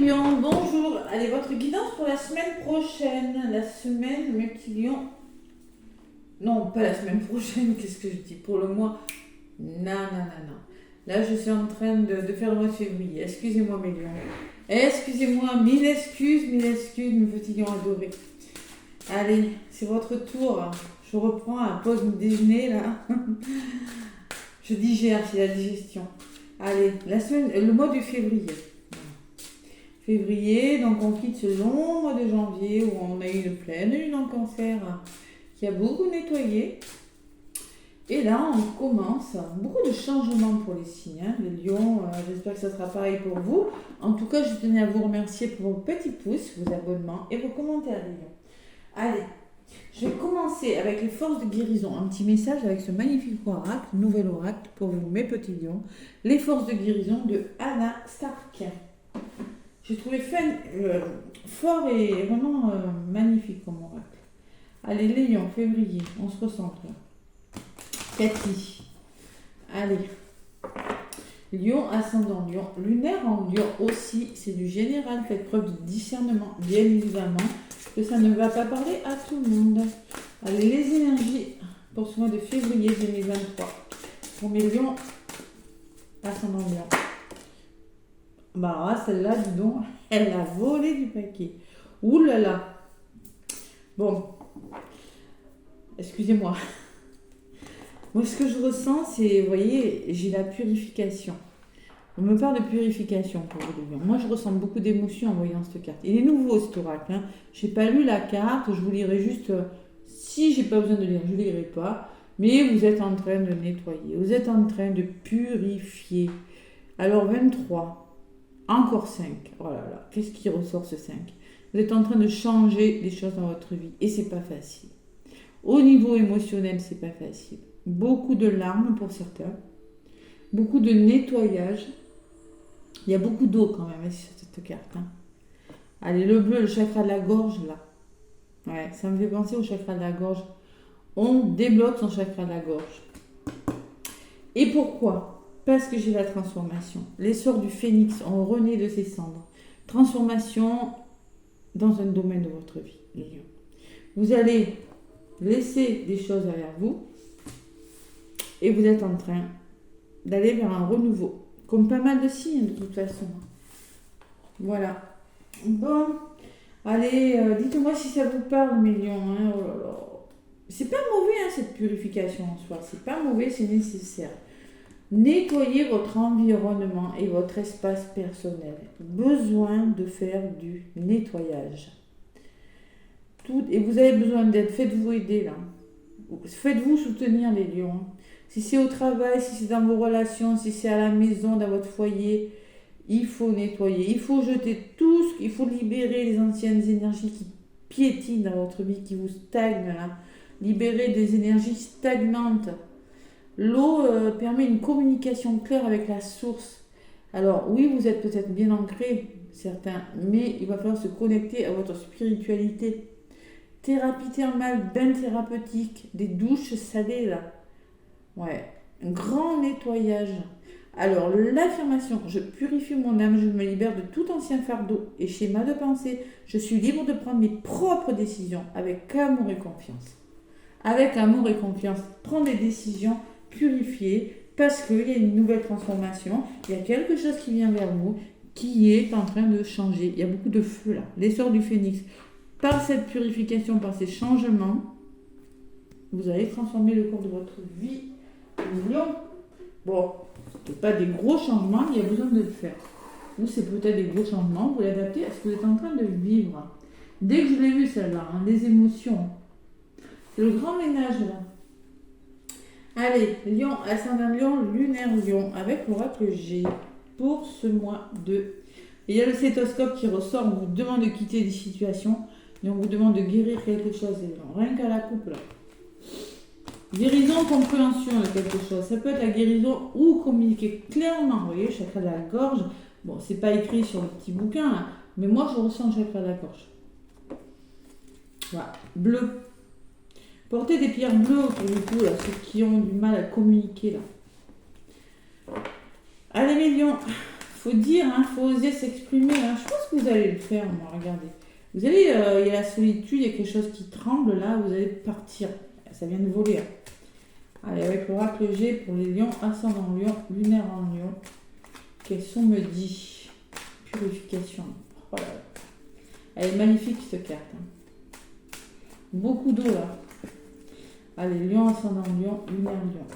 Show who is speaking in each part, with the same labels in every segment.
Speaker 1: lions, bonjour. Allez, votre guidance pour la semaine prochaine. La semaine, mes petits lions. Non, pas la semaine prochaine, qu'est-ce que je dis? Pour le mois. Non. Là, je suis en train de faire le mois de février. Excusez-moi, mes lions. Excusez-moi, mille excuses, mes petits lions adorés. Allez, c'est votre tour. Je reprends à pause déjeuner, là. Je digère, c'est la digestion. Allez, le mois de février. Février, donc on quitte ce long mois de janvier où on a eu une pleine lune en cancer qui a beaucoup nettoyé. Et là, on commence. Beaucoup de changements pour les signes. Hein. Les lions, j'espère que ça sera pareil pour vous. En tout cas, je tenais à vous remercier pour vos petits pouces, vos abonnements et vos commentaires, les lions. Allez, je vais commencer avec les forces de guérison. Un petit message avec ce magnifique oracle, nouvel oracle pour vous, mes petits lions. Les forces de guérison de Anna Stark. J'ai trouvé fort et vraiment magnifique comme oracle. Allez, les lions, février, on se recentre là. Cathy. Allez. Lion, ascendant lion. Lunaire en lion aussi, c'est du général. Faites preuve de discernement, bien évidemment, que ça ne va pas parler à tout le monde. Allez, les énergies pour ce mois de février 2023. Pour mes lions, ascendant lion. Bah, celle-là, dis donc, elle a volé du paquet. Ouh là là. Bon. Excusez-moi. Moi, ce que je ressens, c'est, vous voyez, j'ai la purification. On me parle de purification pour vous les lions. Moi, je ressens beaucoup d'émotions en voyant cette carte. Il est nouveau, cet oracle. Hein. Je n'ai pas lu la carte. Je vous lirai juste, si j'ai pas besoin de lire, je ne lirai pas. Mais vous êtes en train de nettoyer. Vous êtes en train de purifier. Alors, 23. Encore 5. Oh là là, qu'est-ce qui ressort ce 5? Vous êtes en train de changer les choses dans votre vie. Et c'est pas facile. Au niveau émotionnel, c'est pas facile. Beaucoup de larmes pour certains. Beaucoup de nettoyage. Il y a beaucoup d'eau quand même sur cette carte. Hein. Allez, le bleu, le chakra de la gorge, là. Ouais, ça me fait penser au chakra de la gorge. On débloque son chakra de la gorge. Et pourquoi? Parce que j'ai la transformation. L'essor du phénix, on renaît de ses cendres. Transformation dans un domaine de votre vie, les lions. Vous allez laisser des choses derrière vous et vous êtes en train d'aller vers un renouveau. Comme pas mal de signes, de toute façon. Voilà. Bon, allez, dites-moi si ça vous parle, mes lions. Hein. Oh là là. C'est pas mauvais, hein, cette purification en soi. C'est pas mauvais, c'est nécessaire. Nettoyez votre environnement et votre espace personnel. Besoin de faire du nettoyage. Et vous avez besoin d'aide. Faites-vous aider là. Faites-vous soutenir les lions. Si c'est au travail, si c'est dans vos relations, si c'est à la maison, dans votre foyer, il faut nettoyer. Il faut jeter tout il faut libérer les anciennes énergies qui piétinent dans votre vie, qui vous stagnent là. Libérer des énergies stagnantes. L'eau permet une communication claire avec la source. Alors oui, vous êtes peut-être bien ancrés, certains, mais il va falloir se connecter à votre spiritualité. Thérapie thermale, bain thérapeutique, des douches salées là. Ouais, un grand nettoyage. Alors l'affirmation, je purifie mon âme, je me libère de tout ancien fardeau et schéma de pensée. Je suis libre de prendre mes propres décisions avec amour et confiance. Avec amour et confiance, prendre des décisions purifiées parce qu'il y a une nouvelle transformation, il y a quelque chose qui vient vers vous qui est en train de changer. Il y a beaucoup de feu là, l'essor du phénix. Par cette purification, par ces changements, vous allez transformer le cours de votre vie. Lion. Bon, ce n'est pas des gros changements, il y a besoin de le faire. Vous, c'est peut-être des gros changements, vous l'adaptez à ce que vous êtes en train de vivre. Dès que je l'ai vu celle-là, hein, les émotions. C'est le grand ménage là. Allez, lion, ascendant lion, lunaire lion, avec l'oracle G pour ce mois de... Et il y a le stéthoscope qui ressort, on vous demande de quitter des situations et on vous demande de guérir quelque chose. Rien qu'à la coupe là. Guérison, compréhension de quelque chose. Ça peut être la guérison ou communiquer clairement. Vous voyez, chakra de la gorge. Bon, c'est pas écrit sur le petit bouquin, hein, mais moi je ressens le chakra de la gorge. Voilà, bleu. Portez des pierres bleues autour du cou, là, ceux qui ont du mal à communiquer là. Allez mes lions, faut dire, hein, faut oser s'exprimer. Hein. Je pense que vous allez le faire, moi, regardez. Vous allez, il y a la solitude, il y a quelque chose qui tremble là, vous allez partir. Ça vient de voler. Hein. Allez, avec l'oracle G pour les lions, ascendant lion, lunaire en lion. Quels sont me dit purification. Oh là là. Elle est magnifique cette carte. Hein. Beaucoup d'eau là. Allez, lion, ascendant lion, lunaire lion.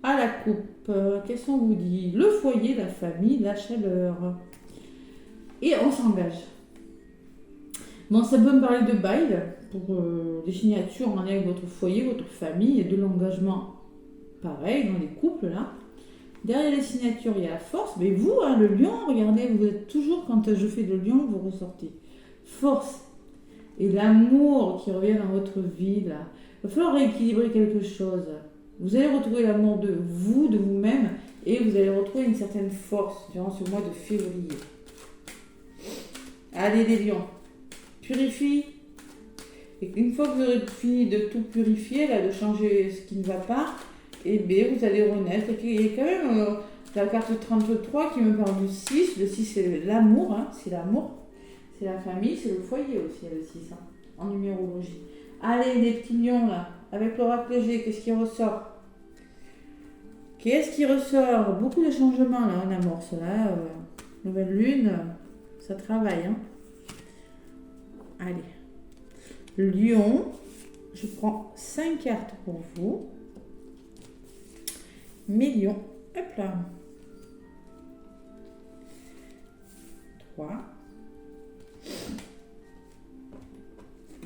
Speaker 1: À la coupe, qu'est-ce qu'on vous dit? Le foyer, la famille, la chaleur. Et on s'engage. Bon, ça peut me parler de bail pour des signatures en lien avec votre foyer, votre famille et de l'engagement. Pareil, dans les couples là. Derrière les signatures, il y a la force. Mais vous, hein, le lion, regardez, vous êtes toujours, quand je fais le lion, vous ressortez. Force et l'amour qui revient dans votre vie là. Il va falloir rééquilibrer quelque chose. Vous allez retrouver l'amour de vous, de vous-même, et vous allez retrouver une certaine force durant ce mois de février. Allez les lions, purifie. Et une fois que vous aurez fini de tout purifier, là, de changer ce qui ne va pas, et bien vous allez renaître. Et il y a quand même la carte 33 qui me parle du 6. Le 6 c'est l'amour, hein, c'est l'amour, c'est la famille, c'est le foyer aussi, le 6, hein, en numérologie. Allez les petits lions là. Avec l'oracle G, qu'est-ce qui ressort? Qu'est-ce qui ressort? Beaucoup de changements là, on amorce là. Nouvelle lune, ça travaille. Hein. Allez. Lion, je prends 5 cartes pour vous. Mes lions, hop là. 3.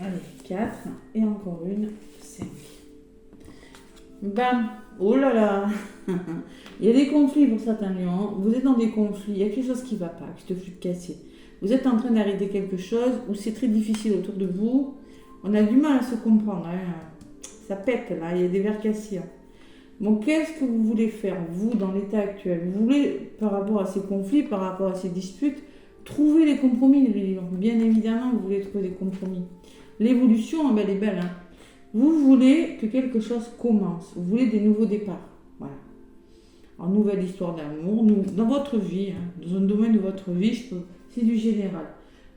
Speaker 1: Allez, 4. Et encore une. 5. Bam! Oh là là! Il y a des conflits pour certains lions. Vous êtes dans des conflits, il y a quelque chose qui ne va pas, qui te fait casser. Vous êtes en train d'arrêter quelque chose ou c'est très difficile autour de vous. On a du mal à se comprendre. Hein. Ça pète là, il y a des verres cassés. Hein. Bon, qu'est-ce que vous voulez faire, vous, dans l'état actuel? Vous voulez, par rapport à ces conflits, par rapport à ces disputes, trouver des compromis, les lions. Bien évidemment, vous voulez trouver des compromis. L'évolution, elle est belle. Hein. Vous voulez que quelque chose commence. Vous voulez des nouveaux départs. Voilà. En nouvelle histoire d'amour, dans votre vie, hein, dans un domaine de votre vie, c'est du général.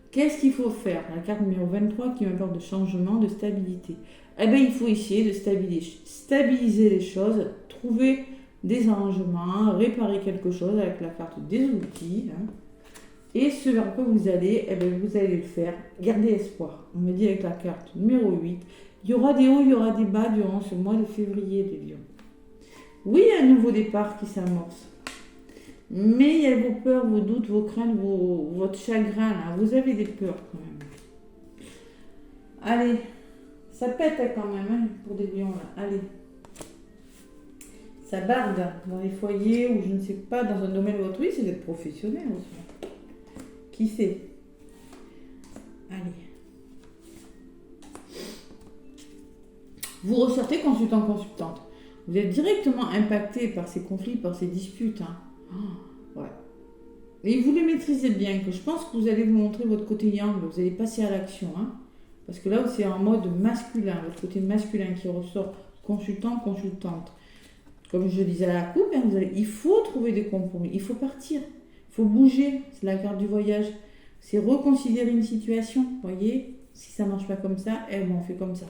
Speaker 1: Qu'est-ce qu'il faut faire? La carte numéro 23 qui me parle de changement, de stabilité. Eh bien, il faut essayer de stabiliser les choses, trouver des arrangements, réparer quelque chose avec la carte des outils. Hein. Et ce vers quoi vous allez, eh bien, vous allez le faire. Gardez espoir. On me dit avec la carte numéro 8, il y aura des hauts, il y aura des bas durant ce mois de février de Lion. Oui, il y a un nouveau départ qui s'amorce. Mais il y a vos peurs, vos doutes, vos craintes, votre chagrin. Là. Vous avez des peurs quand même. Allez, ça pète quand même hein, pour des lions. Là. Allez. Ça barde dans les foyers ou je ne sais pas, dans un domaine de votre vie, c'est d'être professionnel aussi. Qui sait? Allez. Vous ressortez consultant-consultante. Vous êtes directement impacté par ces conflits, par ces disputes. Hein. Oh, ouais. Et vous les maîtrisez bien, que je pense que vous allez vous montrer votre côté yang, vous allez passer à l'action. Hein. Parce que là, c'est en mode masculin, votre côté masculin qui ressort, consultant, consultante. Comme je disais à la coupe, hein, il faut trouver des compromis, il faut partir, il faut bouger, c'est la carte du voyage. C'est reconsidérer une situation, vous voyez, si ça ne marche pas comme ça, on fait comme ça.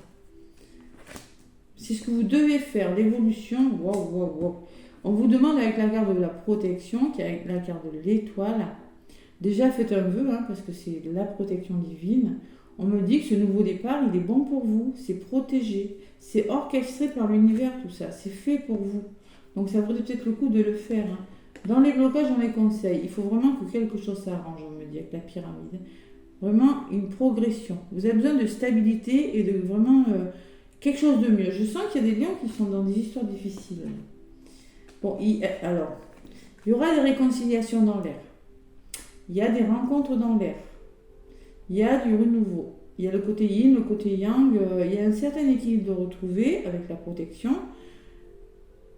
Speaker 1: C'est ce que vous devez faire, l'évolution. Wow. On vous demande avec la carte de la protection, qui est avec la carte de l'étoile. Déjà, faites un vœu, hein, parce que c'est la protection divine. On me dit que ce nouveau départ, il est bon pour vous. C'est protégé. C'est orchestré par l'univers, tout ça. C'est fait pour vous. Donc, ça vaudrait peut-être le coup de le faire. Hein. Dans les blocages, on les conseille. Il faut vraiment que quelque chose s'arrange, on me dit, avec la pyramide. Vraiment une progression. Vous avez besoin de stabilité et de vraiment... quelque chose de mieux. Je sens qu'il y a des lions qui sont dans des histoires difficiles. Bon, alors, il y aura des réconciliations dans l'air. Il y a des rencontres dans l'air. Il y a du renouveau. Il y a le côté yin, le côté yang. Il y a un certain équilibre de retrouver avec la protection.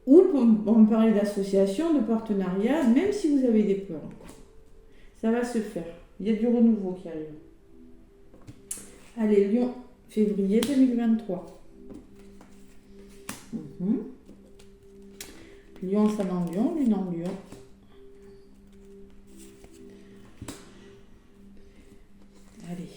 Speaker 1: Ou on me parler d'association, de partenariat, même si vous avez des peurs. Ça va se faire. Il y a du renouveau qui arrive. Allez, Lion, février 2023. Lion, ça dans Lion, Lune en Lion. Allez.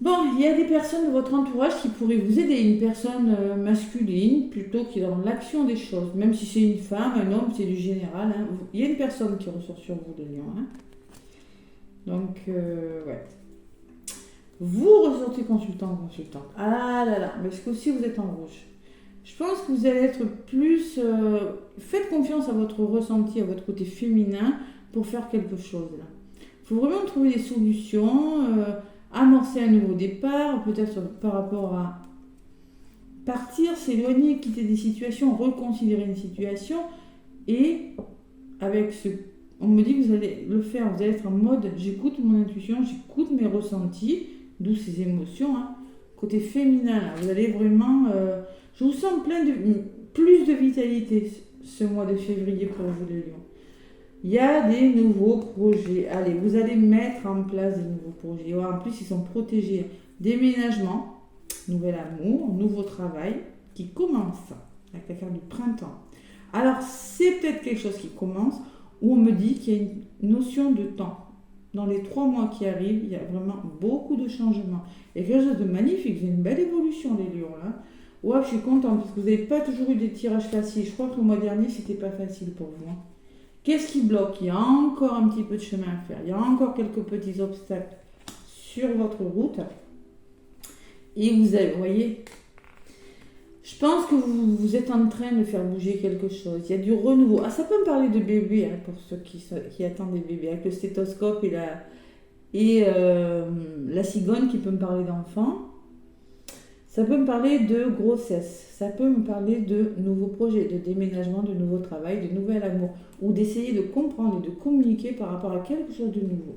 Speaker 1: Bon, il y a des personnes de votre entourage qui pourraient vous aider. Une personne masculine, plutôt qui est dans l'action des choses. Même si c'est une femme, un homme, c'est du général. Hein. Il y a une personne qui ressort sur vous de Lion. Hein. Donc, ouais. Vous ressortez consultant. Ah là là, parce qu'aussi vous êtes en rouge. Je pense que vous allez être plus... faites confiance à votre ressenti, à votre côté féminin pour faire quelque chose. Là. Il faut vraiment trouver des solutions, amorcer un nouveau départ, peut-être par rapport à partir, s'éloigner, quitter des situations, reconsidérer une situation. Et avec ce... On me dit que vous allez le faire, vous allez être en mode j'écoute mon intuition, j'écoute mes ressentis, d'où ces émotions. Hein. Côté féminin, là, vous allez vraiment... je vous sens plus de vitalité ce mois de février pour vous, les lions. Il y a des nouveaux projets. Allez, vous allez mettre en place des nouveaux projets. Ouais, en plus, ils sont protégés. Déménagement, nouvel amour, nouveau travail qui commence avec la carte du printemps. Alors, c'est peut-être quelque chose qui commence où on me dit qu'il y a une notion de temps. Dans les 3 mois qui arrivent, il y a vraiment beaucoup de changements. Il y a quelque chose de magnifique. Vous avez une belle évolution, les lions, là. Ouais, je suis contente parce que vous n'avez pas toujours eu des tirages faciles. Je crois que le mois dernier, c'était pas facile pour vous. Hein. Qu'est-ce qui bloque? Il y a encore un petit peu de chemin à faire. Il y a encore quelques petits obstacles sur votre route. Et vous voyez, je pense que vous êtes en train de faire bouger quelque chose. Il y a du renouveau. Ah, ça peut me parler de bébé, hein, pour ceux qui attendent des bébés, avec le stéthoscope et la cigogne qui peut me parler d'enfant. Ça peut me parler de grossesse, ça peut me parler de nouveaux projets, de déménagement, de nouveau travail, de nouvel amour, ou d'essayer de comprendre et de communiquer par rapport à quelque chose de nouveau.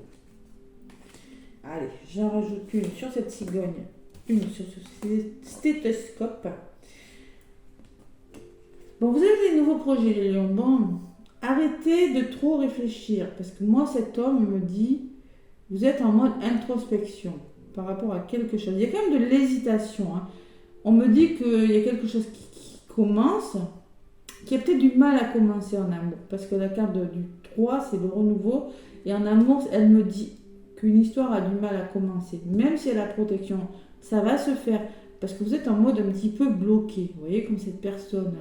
Speaker 1: Allez, j'en rajoute une sur cette cigogne, une sur ce stéthoscope. Bon, vous avez des nouveaux projets, les lions. Bon, arrêtez de trop réfléchir, parce que moi, cet homme me dit, vous êtes en mode introspection. Par rapport à quelque chose. Il y a quand même de l'hésitation. Hein. On me dit qu'il y a quelque chose qui commence, qui a peut-être du mal à commencer en amour. Parce que la carte du 3, c'est le renouveau. Et en amour, elle me dit qu'une histoire a du mal à commencer. Même si elle a la protection, ça va se faire. Parce que vous êtes en mode un petit peu bloqué. Vous voyez, comme cette personne.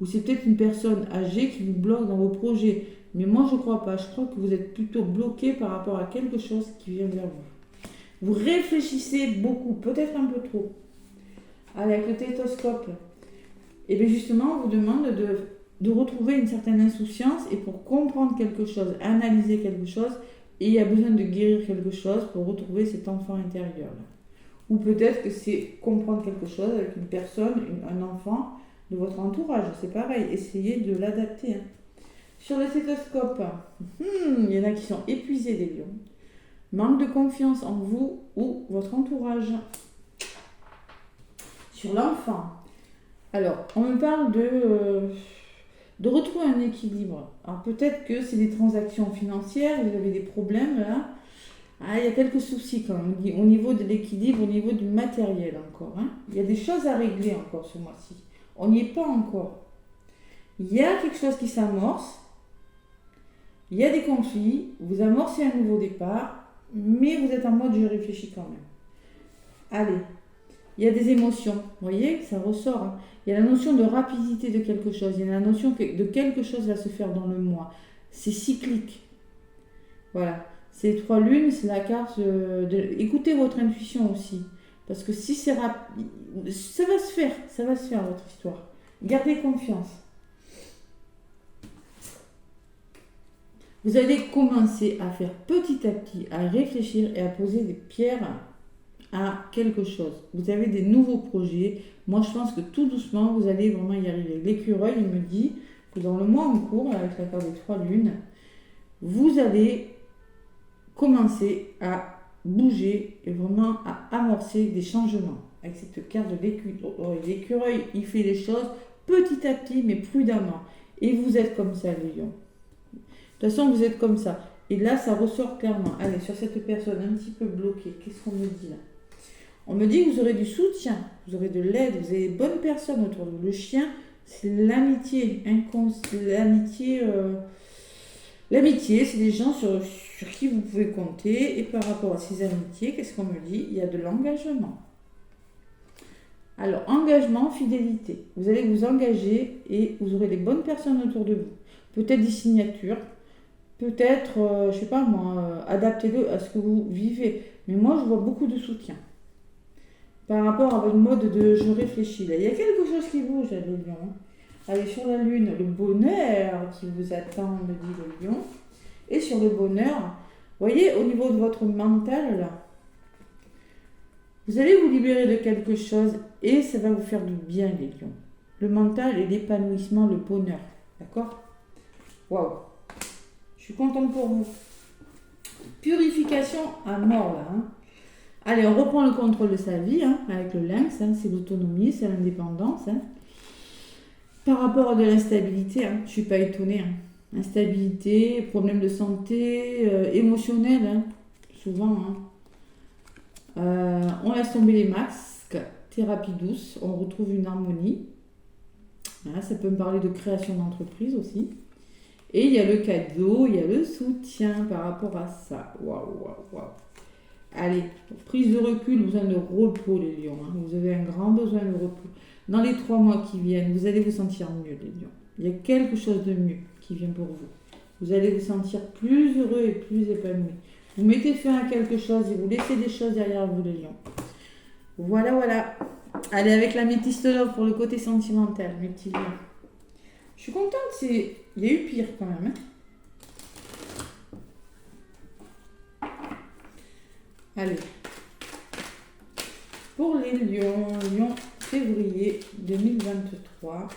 Speaker 1: Ou c'est peut-être une personne âgée qui vous bloque dans vos projets. Mais moi, je ne crois pas. Je crois que vous êtes plutôt bloqué par rapport à quelque chose qui vient vers vous. Vous réfléchissez beaucoup, peut-être un peu trop. Allez, avec le stéthoscope. Et bien justement, on vous demande de retrouver une certaine insouciance et pour comprendre quelque chose, analyser quelque chose, et il y a besoin de guérir quelque chose pour retrouver cet enfant intérieur. Ou peut-être que c'est comprendre quelque chose avec une personne, un enfant de votre entourage. C'est pareil, essayez de l'adapter. Hein. Sur le stéthoscope, il y en a qui sont épuisés des lions. Manque de confiance en vous ou votre entourage. Sur l'enfant. Alors, on me parle de retrouver un équilibre. Alors, peut-être que c'est des transactions financières, vous avez des problèmes là. Ah, il y a quelques soucis quand même au niveau de l'équilibre, au niveau du matériel encore. Hein. Il y a des choses à régler encore ce mois-ci. On n'y est pas encore. Il y a quelque chose qui s'amorce. Il y a des conflits. Vous amorcez un nouveau départ. Mais vous êtes en mode je réfléchis quand même. Allez, il y a des émotions, vous voyez, ça ressort. Hein. Il y a la notion de rapidité de quelque chose, il y a la notion de quelque chose va se faire dans le mois. C'est cyclique. Voilà, c'est les 3 lunes, c'est la carte écoutez votre intuition aussi. Parce que si c'est rapide, ça va se faire votre histoire. Gardez confiance. Vous allez commencer à faire petit à petit, à réfléchir et à poser des pierres à quelque chose. Vous avez des nouveaux projets. Moi, je pense que tout doucement, vous allez vraiment y arriver. L'écureuil, il me dit que dans le mois en cours, avec la carte des 3 lunes, vous allez commencer à bouger et vraiment à amorcer des changements. Avec cette carte de l'écureuil, il fait les choses petit à petit, mais prudemment. Et vous êtes comme ça, les lions. De toute façon, vous êtes comme ça. Et là, ça ressort clairement. Allez, sur cette personne un petit peu bloquée, qu'est-ce qu'on me dit là? On me dit que vous aurez du soutien, vous aurez de l'aide, vous avez des bonnes personnes autour de vous. Le chien, c'est l'amitié, l'amitié, c'est des gens sur qui vous pouvez compter. Et par rapport à ces amitiés, qu'est-ce qu'on me dit? Il y a de l'engagement. Alors, engagement, fidélité. Vous allez vous engager et vous aurez des bonnes personnes autour de vous. Peut-être des signatures, peut-être, je sais pas moi, adaptez-le à ce que vous vivez. Mais moi, je vois beaucoup de soutien. Par rapport à votre mode de je réfléchis. Là, il y a quelque chose qui bouge, là, les lions. Allez, sur la lune, le bonheur qui vous attend, me dit le lion. Et sur le bonheur, vous voyez, au niveau de votre mental, là, vous allez vous libérer de quelque chose et ça va vous faire du bien, les lions. Le mental et l'épanouissement, le bonheur. D'accord? Waouh! Je suis contente pour vous. Purification à mort, là. Hein. Allez, on reprend le contrôle de sa vie hein, avec le lynx. Hein, c'est l'autonomie, c'est l'indépendance. Hein. Par rapport à de l'instabilité, hein, je ne suis pas étonnée. Hein. Instabilité, problème de santé, émotionnel, hein, souvent. Hein. On laisse tomber les masques, thérapie douce, on retrouve une harmonie. Voilà, ça peut me parler de création d'entreprise aussi. Et il y a le cadeau, il y a le soutien par rapport à ça. Waouh, waouh, waouh. Allez, prise de recul, besoin de repos les lions. Hein. Vous avez un grand besoin de repos. Dans les 3 mois qui viennent, vous allez vous sentir mieux les lions. Il y a quelque chose de mieux qui vient pour vous. Vous allez vous sentir plus heureux et plus épanoui. Vous mettez fin à quelque chose et vous laissez des choses derrière vous les lions. Voilà, voilà. Allez, avec la métiste love pour le côté sentimental, mes petits lions. Je suis contente, il y a eu pire quand même. Hein. Allez. Pour les lions, février 2023.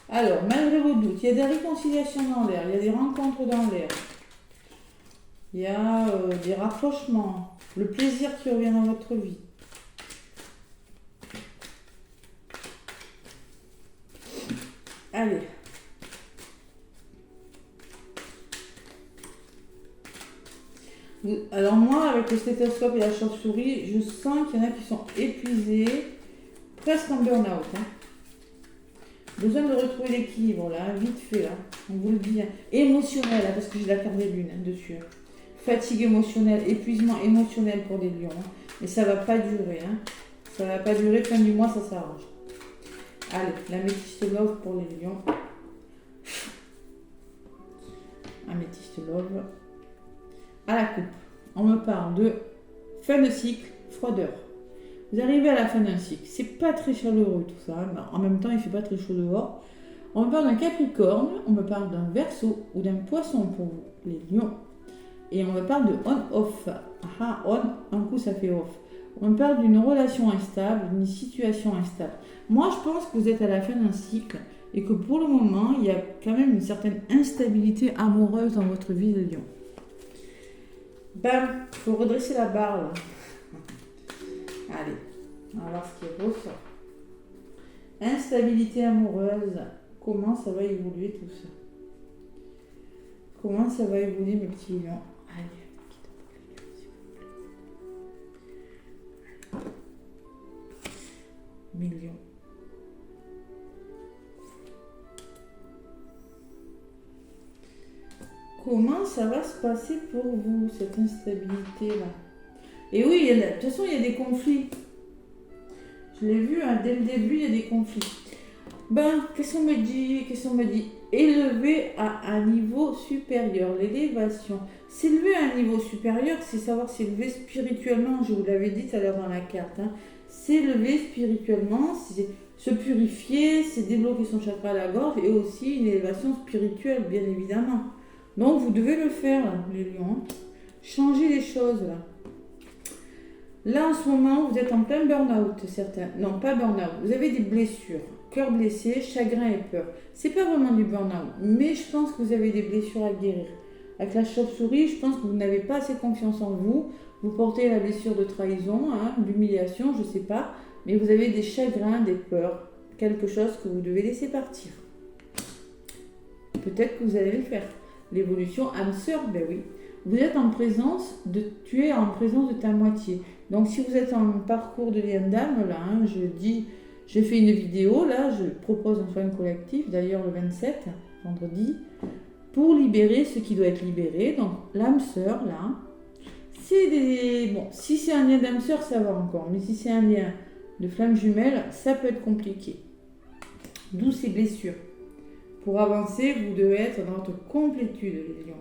Speaker 1: Alors, malgré vos doutes, il y a des réconciliations dans l'air, il y a des rencontres dans l'air. Il y a des rapprochements, le plaisir qui revient dans votre vie. Allez. Alors moi, avec le stéthoscope et la chauve-souris, je sens qu'il y en a qui sont épuisés, presque en burn-out. Hein. Besoin de retrouver l'équilibre, là, vite fait, là. On vous le dit. Hein. Émotionnel, là, parce que j'ai la carte des lunes hein, dessus. Hein. Fatigue émotionnelle, épuisement émotionnel pour les lions. Hein. Mais ça va pas durer. Hein. Ça va pas durer, fin du mois, ça s'arrange. Allez, la métiste love pour les lions. Améthyste love. À la coupe, on me parle de fin de cycle, froideur. Vous arrivez à la fin d'un cycle, c'est pas très chaleureux tout ça, mais en même temps il fait pas très chaud dehors. On me parle d'un Capricorne, on me parle d'un Verseau ou d'un Poisson pour vous, les lions. Et on me parle de on-off. Ah, on, un coup ça fait off. On me parle d'une relation instable, d'une situation instable. Moi je pense que vous êtes à la fin d'un cycle et que pour le moment il y a quand même une certaine instabilité amoureuse dans votre vie de lion. Bam, il faut redresser la barre là. Allez, on va voir ce qui ressort. Instabilité amoureuse, comment ça va évoluer tout ça? Comment ça va évoluer mes petits lions? Allez, millions. Comment ça va se passer pour vous, cette instabilité-là? Et oui, de toute façon, il y a des conflits. Je l'ai vu, hein, dès le début, il y a des conflits. Ben, qu'est-ce qu'on me dit? Élever à un niveau supérieur, l'élévation. S'élever à un niveau supérieur, c'est savoir s'élever spirituellement, je vous l'avais dit tout à l'heure dans la carte. Hein. S'élever spirituellement, c'est se purifier, c'est débloquer son chakra à la gorge et aussi une élévation spirituelle, bien évidemment. Donc, vous devez le faire, là, les lions. Changer les choses, là. Là, en ce moment, vous êtes en plein burn-out, certains. Non, pas burn-out. Vous avez des blessures. Cœur blessé, chagrin et peur. C'est pas vraiment du burn-out, mais je pense que vous avez des blessures à guérir. Avec la chauve-souris, je pense que vous n'avez pas assez confiance en vous. Vous portez la blessure de trahison, hein, d'humiliation, je sais pas. Mais vous avez des chagrins, des peurs. Quelque chose que vous devez laisser partir. Peut-être que vous allez le faire. L'évolution âme sœur, ben oui. Tu es en présence de ta moitié. Donc si vous êtes en parcours de lien d'âme, là, hein, j'ai fait une vidéo, là, je propose un soin collectif, d'ailleurs le 27, vendredi, pour libérer ce qui doit être libéré. Donc l'âme sœur, là, bon, si c'est un lien d'âme sœur, ça va encore, mais si c'est un lien de flamme jumelle, ça peut être compliqué. D'où ces blessures. Pour avancer, vous devez être dans votre complétude, les lions.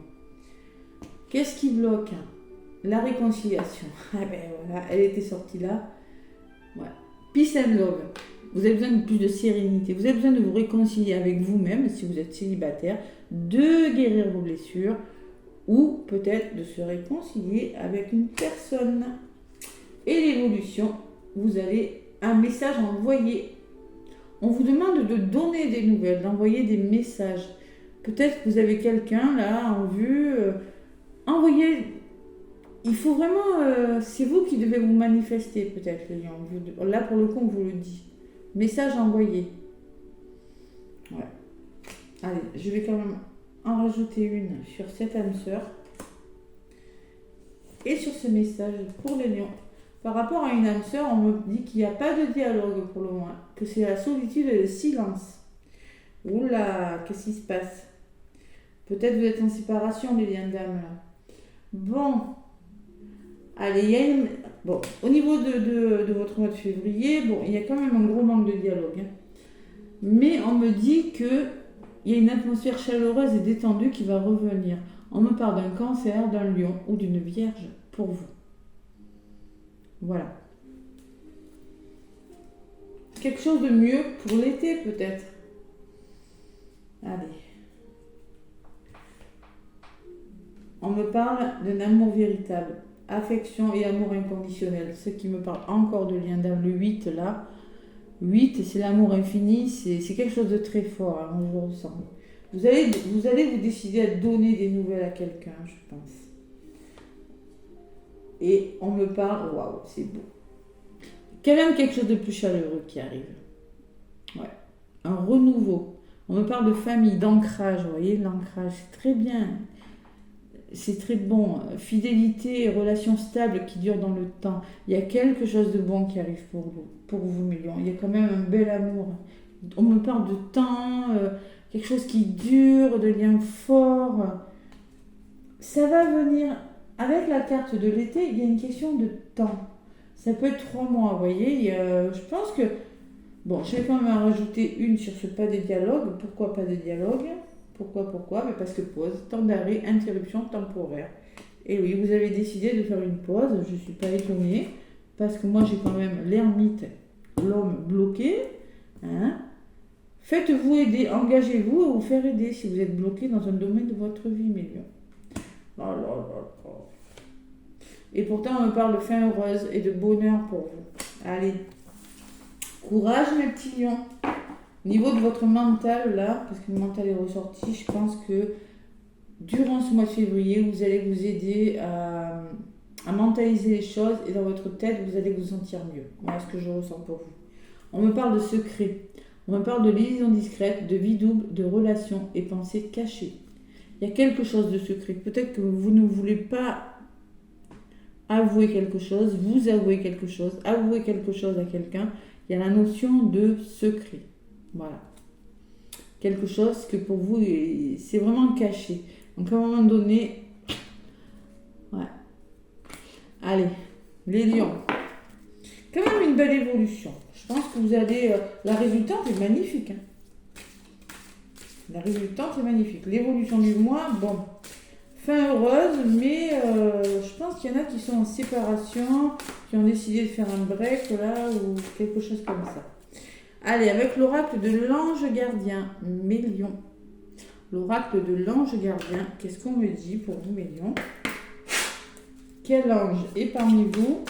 Speaker 1: Qu'est-ce qui bloque? La réconciliation. Ah ben voilà, elle était sortie là. Voilà. Peace and love. Vous avez besoin de plus de sérénité. Vous avez besoin de vous réconcilier avec vous-même, si vous êtes célibataire, de guérir vos blessures, ou peut-être de se réconcilier avec une personne. Et l'évolution, vous avez un message envoyé. On vous demande de donner des nouvelles, d'envoyer des messages. Peut-être que vous avez quelqu'un là en vue. Envoyez. Il faut vraiment. C'est vous qui devez vous manifester, peut-être, les lions. Là, pour le coup, on vous le dit. Message envoyé. Ouais. Allez, je vais quand même en rajouter une sur cette âme sœur. Et sur ce message pour les lions. Par rapport à une âme sœur, on me dit qu'il n'y a pas de dialogue pour le moment, que c'est la solitude et le silence. Oula, qu'est-ce qui se passe? Peut-être vous êtes en séparation, les liens d'âme, là. Bon, allez, il y a une... Bon, au niveau de votre mois de février, bon, il y a quand même un gros manque de dialogue. Hein. Mais on me dit qu'il y a une atmosphère chaleureuse et détendue qui va revenir. On me parle d'un cancer, d'un lion ou d'une vierge pour vous. Voilà. Quelque chose de mieux pour l'été, peut-être. Allez. On me parle d'un amour véritable, affection et amour inconditionnel. Ce qui me parle encore de lien d'âme, le 8 là. 8, c'est l'amour infini, c'est quelque chose de très fort, hein, je vous ressens. Vous allez vous décider à donner des nouvelles à quelqu'un, je pense. Et on me parle, waouh, c'est beau. Quand même quelque chose de plus chaleureux qui arrive. Ouais. Un renouveau. On me parle de famille, d'ancrage, vous voyez, l'ancrage, c'est très bien. C'est très bon. Fidélité, relations stables qui durent dans le temps. Il y a quelque chose de bon qui arrive pour vous, mes lions. Il y a quand même un bel amour. On me parle de temps, quelque chose qui dure, de liens forts. Ça va venir. Avec la carte de l'été, il y a une question de temps. Ça peut être 3 mois, vous voyez. Je pense que... Bon, je vais quand même en rajouter une sur ce pas de dialogue. Pourquoi pas de dialogue? Pourquoi? Mais parce que pause, temps d'arrêt, interruption temporaire. Et oui, vous avez décidé de faire une pause. Je ne suis pas étonnée. Parce que moi, j'ai quand même l'ermite, l'homme bloqué. Hein? Faites-vous aider, engagez-vous à vous faire aider si vous êtes bloqué dans un domaine de votre vie, mes lions. Oh là là là. Et pourtant, on me parle de fin heureuse et de bonheur pour vous. Allez. Courage, mes petits lions. Au niveau de votre mental, là, parce que le mental est ressorti, je pense que durant ce mois de février, vous allez vous aider à mentaliser les choses et dans votre tête, vous allez vous sentir mieux. Voilà ce que je ressens pour vous. On me parle de secrets. On me parle de liaison discrète, de vie double, de relations et pensées cachées. Il y a quelque chose de secret. Peut-être que vous ne voulez pas avouer quelque chose, vous avouez quelque chose, avouer quelque chose à quelqu'un. Il y a la notion de secret. Voilà. Quelque chose que pour vous, c'est vraiment caché. Donc à un moment donné, ouais. Allez, les lions. Quand même une belle évolution. Je pense que vous allez... la résultante est magnifique. Hein. La résultante est magnifique. L'évolution du mois, bon... Fin heureuse, mais je pense qu'il y en a qui sont en séparation, qui ont décidé de faire un break là ou quelque chose comme ça. Allez, avec l'oracle de l'ange gardien, mes lions. L'oracle de l'ange gardien, qu'est-ce qu'on me dit pour vous, mes lions? Quel ange est parmi vous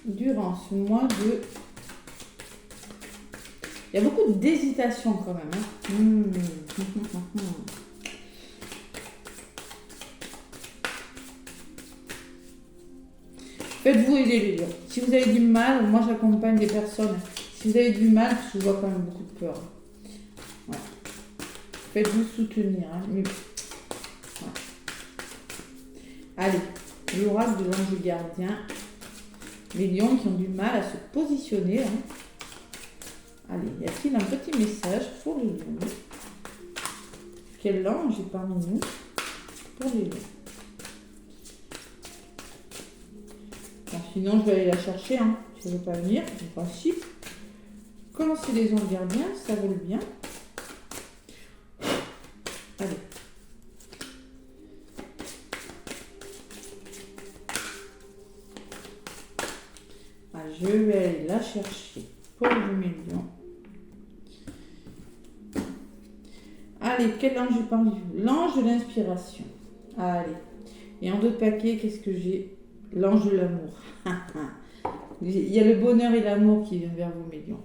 Speaker 1: durant ce mois de... Il y a beaucoup d'hésitation quand même. Hein. Faites-vous aider, les lions. Si vous avez du mal, moi j'accompagne des personnes. Si vous avez du mal, je vois quand même beaucoup de peur. Ouais. Faites-vous soutenir. Hein. Mais... ouais. Allez, l'oracle de l'ange gardien. les lions qui ont du mal à se positionner. Hein. Allez, y a-t-il un petit message pour les lions? Quel ange est parmi nous pour les lions? Bon, sinon, je vais aller la chercher. Hein. Si elle ne veut pas venir, en principe. Quand c'est des anges gardiens, ça vole bien. Allez. Ah, je vais aller la chercher pour le million. Allez, quel ange j'ai parlé? L'ange de l'inspiration. Allez. Et en d'autres paquets, qu'est-ce que j'ai? L'ange de l'amour. Il y a le bonheur et l'amour qui vient vers vous, mes lions.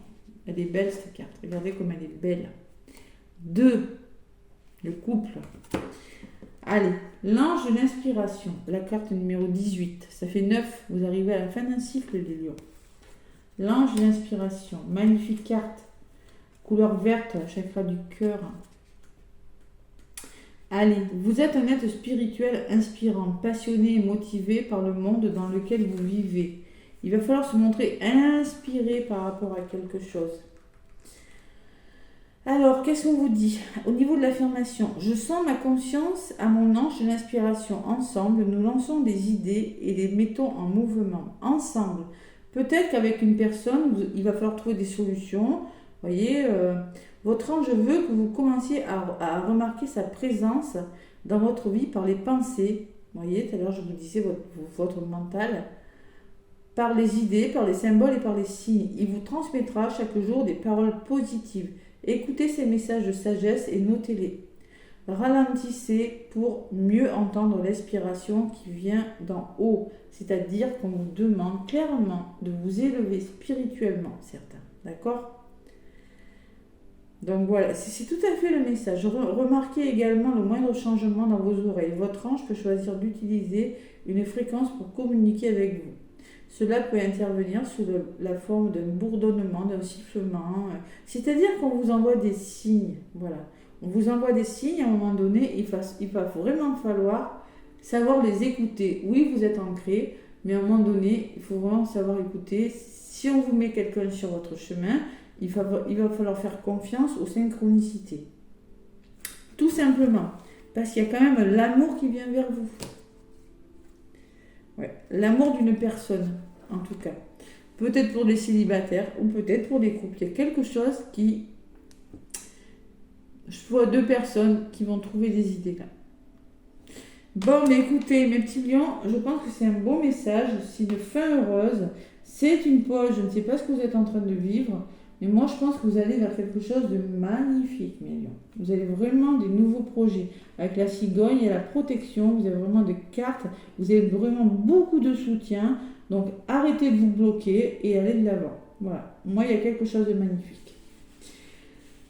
Speaker 1: Elle est belle cette carte. Regardez comme elle est belle. 2. Le couple. Allez, l'ange de l'inspiration. La carte numéro 18. Ça fait 9. Vous arrivez à la fin d'un cycle, les lions. L'ange de l'inspiration. Magnifique carte. Couleur verte, chakra du cœur. Allez, vous êtes un être spirituel inspirant, passionné et motivé par le monde dans lequel vous vivez. Il va falloir se montrer inspiré par rapport à quelque chose. Alors, qu'est-ce qu'on vous dit? Au niveau de l'affirmation, je sens ma conscience à mon ange de l'inspiration. Ensemble, nous lançons des idées et les mettons en mouvement. Ensemble. Peut-être qu'avec une personne, il va falloir trouver des solutions. Vous voyez, votre ange veut que vous commenciez à remarquer sa présence dans votre vie par les pensées. Vous voyez, tout à l'heure, je vous disais votre mental. Par les idées, par les symboles et par les signes. Il vous transmettra chaque jour des paroles positives. Écoutez ces messages de sagesse et notez-les. Ralentissez pour mieux entendre l'inspiration qui vient d'en haut. C'est-à-dire qu'on vous demande clairement de vous élever spirituellement, certains. D'accord ? Donc voilà, c'est tout à fait le message. Remarquez également le moindre changement dans vos oreilles. Votre ange peut choisir d'utiliser une fréquence pour communiquer avec vous. Cela peut intervenir sous la forme d'un bourdonnement, d'un sifflement. C'est-à-dire qu'on vous envoie des signes. Voilà. On vous envoie des signes, à un moment donné, il va vraiment falloir savoir les écouter. Oui, vous êtes ancré, mais à un moment donné, il faut vraiment savoir écouter. Si on vous met quelqu'un sur votre chemin, il va falloir faire confiance aux synchronicités. Tout simplement. Parce qu'il y a quand même l'amour qui vient vers vous. Ouais, l'amour d'une personne, en tout cas. Peut-être pour des célibataires ou peut-être pour des couples. Il y a quelque chose qui... Je vois 2 personnes qui vont trouver des idées là. Bon, mais écoutez, mes petits lions, je pense que c'est un beau message. C'est une fin heureuse. C'est une pause. Je ne sais pas ce que vous êtes en train de vivre. Mais moi, je pense que vous allez vers quelque chose de magnifique, mes lions. Vous avez vraiment des nouveaux projets. Avec la cigogne, il y a la protection, vous avez vraiment des cartes, vous avez vraiment beaucoup de soutien. Donc, arrêtez de vous bloquer et allez de l'avant. Voilà. Moi, il y a quelque chose de magnifique.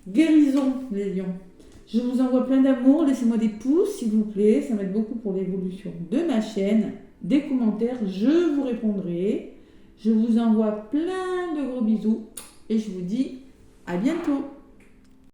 Speaker 1: Guérison, les lions. Je vous envoie plein d'amour. Laissez-moi des pouces, s'il vous plaît. Ça m'aide beaucoup pour l'évolution de ma chaîne. Des commentaires, je vous répondrai. Je vous envoie plein de gros bisous. Et je vous dis à bientôt.